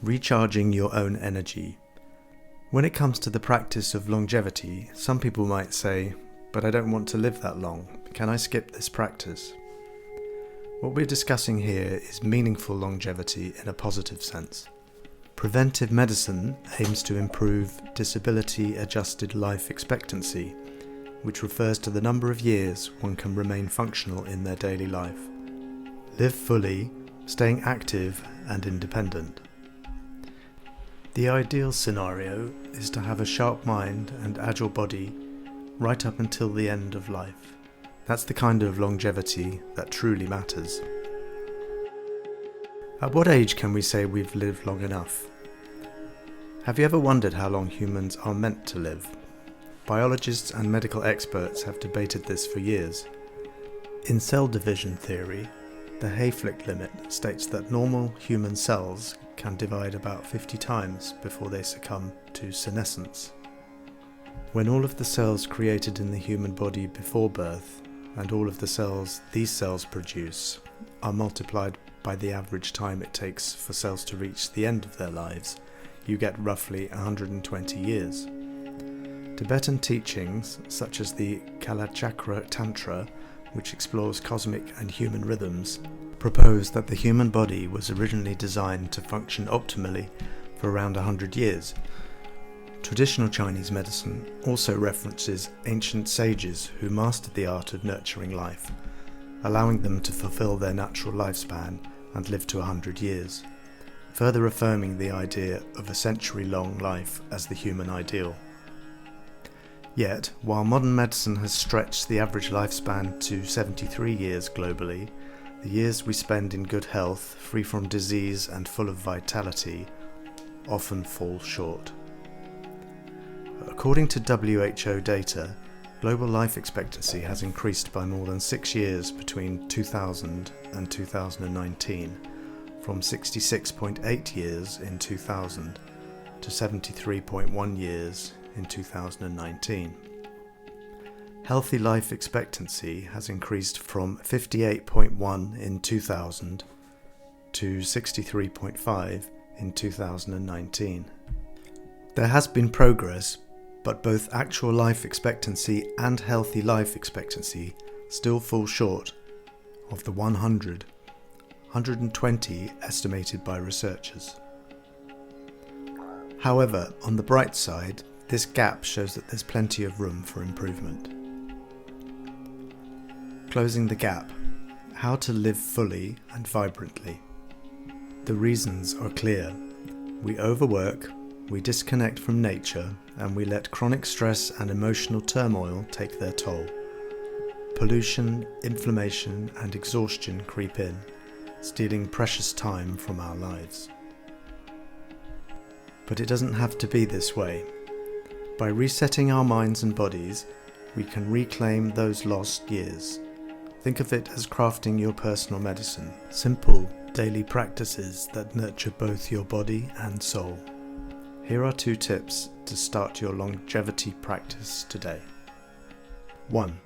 Recharging your own energy. When it comes to the practice of longevity, some people might say, but I don't want to live that long. Can I skip this practice? What we're discussing here is meaningful longevity in a positive sense. Preventive medicine aims to improve disability-adjusted life expectancy, which refers to the number of years one can remain functional in their daily life. Live fully, staying active and independent. The ideal scenario is to have a sharp mind and agile body right up until the end of life. That's the kind of longevity that truly matters. At what age can we say we've lived long enough? Have you ever wondered how long humans are meant to live? Biologists and medical experts have debated this for years. In cell division theory, the Hayflick limit states that normal human cells can divide about 50 times before they succumb to senescence. When all of the cells created in the human body before birth and all of the cells these cells produce are multiplied by the average time it takes for cells to reach the end of their lives, you get roughly 120 years. Tibetan teachings, such as the Kalachakra Tantra, which explores cosmic and human rhythms, propose that the human body was originally designed to function optimally for around 100 years. Traditional Chinese medicine also references ancient sages who mastered the art of nurturing life, allowing them to fulfill their natural lifespan and live to 100 years, further affirming the idea of a century-long life as the human ideal. Yet, while modern medicine has stretched the average lifespan to 73 years globally, the years we spend in good health, free from disease and full of vitality, often fall short. According to WHO data, global life expectancy has increased by more than 6 years between 2000 and 2019, from 66.8 years in 2000 to 73.1 years in 2019. Healthy life expectancy has increased from 58.1 in 2000 to 63.5 in 2019. There has been progress, but both actual life expectancy and healthy life expectancy still fall short of the 120 estimated by researchers. However, on the bright side, this gap shows that there's plenty of room for improvement. Closing the gap. How to live fully and vibrantly. The reasons are clear. We overwork, we disconnect from nature, and we let chronic stress and emotional turmoil take their toll. Pollution, inflammation, and exhaustion creep in, stealing precious time from our lives. But it doesn't have to be this way. By resetting our minds and bodies, we can reclaim those lost years. Think of it as crafting your personal medicine, simple daily practices that nurture both your body and soul. Here are 2 tips to start your longevity practice today. 1.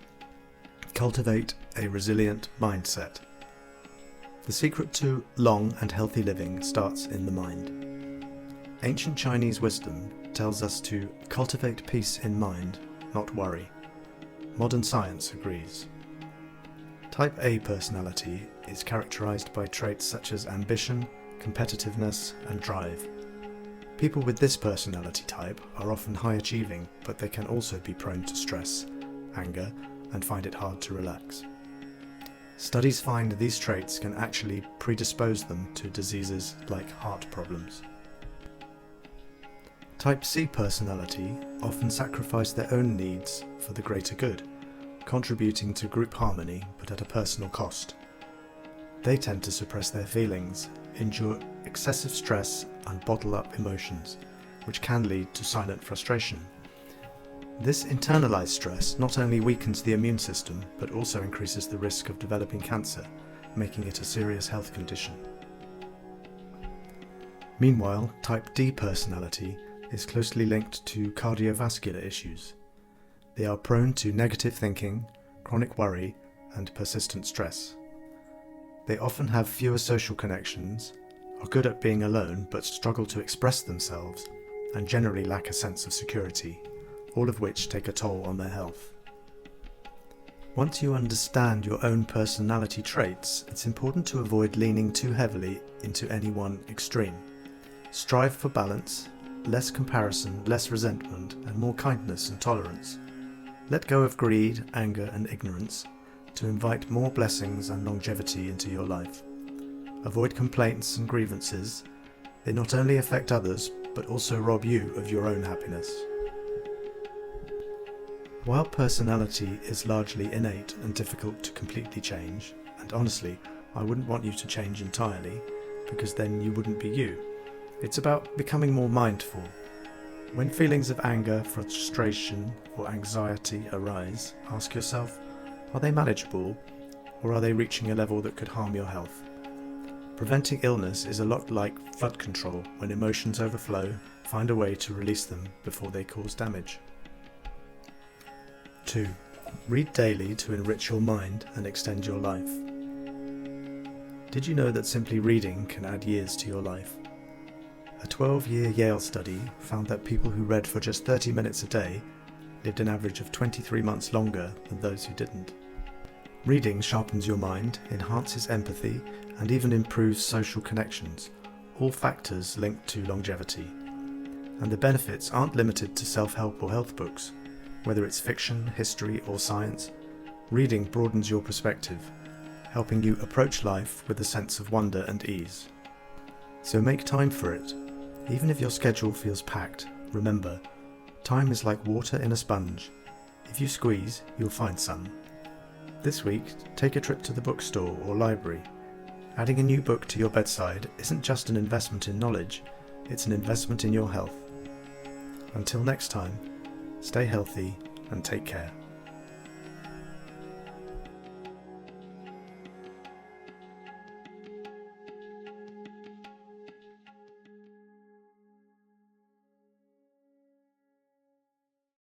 Cultivate a resilient mindset. The secret to long and healthy living starts in the mind. Ancient Chinese wisdom tells us to cultivate peace in mind, not worry. Modern science agrees. Type A personality is characterized by traits such as ambition, competitiveness, and drive. People with this personality type are often high achieving, but they can also be prone to stress, anger, and find it hard to relax. Studies find these traits can actually predispose them to diseases like heart problems. Type C personality often sacrifice their own needs for the greater good, contributing to group harmony but at a personal cost. They tend to suppress their feelings, endure excessive stress and bottle up emotions, which can lead to silent frustration. This internalized stress not only weakens the immune system but also increases the risk of developing cancer, making it a serious health condition. Meanwhile, type D personality is closely linked to cardiovascular issues. They are prone to negative thinking, chronic worry, and persistent stress. They often have fewer social connections, are good at being alone but struggle to express themselves, and generally lack a sense of security, all of which take a toll on their health. Once you understand your own personality traits, it's important to avoid leaning too heavily into any one extreme. Strive for balance, less comparison, less resentment, and more kindness and tolerance. Let go of greed, anger, and ignorance to invite more blessings and longevity into your life. Avoid complaints and grievances. They not only affect others, but also rob you of your own happiness. While personality is largely innate and difficult to completely change, and honestly, I wouldn't want you to change entirely, because then you wouldn't be you. It's about becoming more mindful. When feelings of anger, frustration, or anxiety arise, ask yourself, are they manageable, or are they reaching a level that could harm your health? Preventing illness is a lot like flood control. When emotions overflow, find a way to release them before they cause damage. 2. Read daily to enrich your mind and extend your life. Did you know that simply reading can add years to your life? A 12-year Yale study found that people who read for just 30 minutes a day lived an average of 23 months longer than those who didn't. Reading sharpens your mind, enhances empathy, and even improves social connections, all factors linked to longevity. And the benefits aren't limited to self-help or health books. Whether it's fiction, history, or science, reading broadens your perspective, helping you approach life with a sense of wonder and ease. So make time for it. Even if your schedule feels packed, remember, time is like water in a sponge. If you squeeze, you'll find some. This week, take a trip to the bookstore or library. Adding a new book to your bedside isn't just an investment in knowledge, it's an investment in your health. Until next time, stay healthy and take care.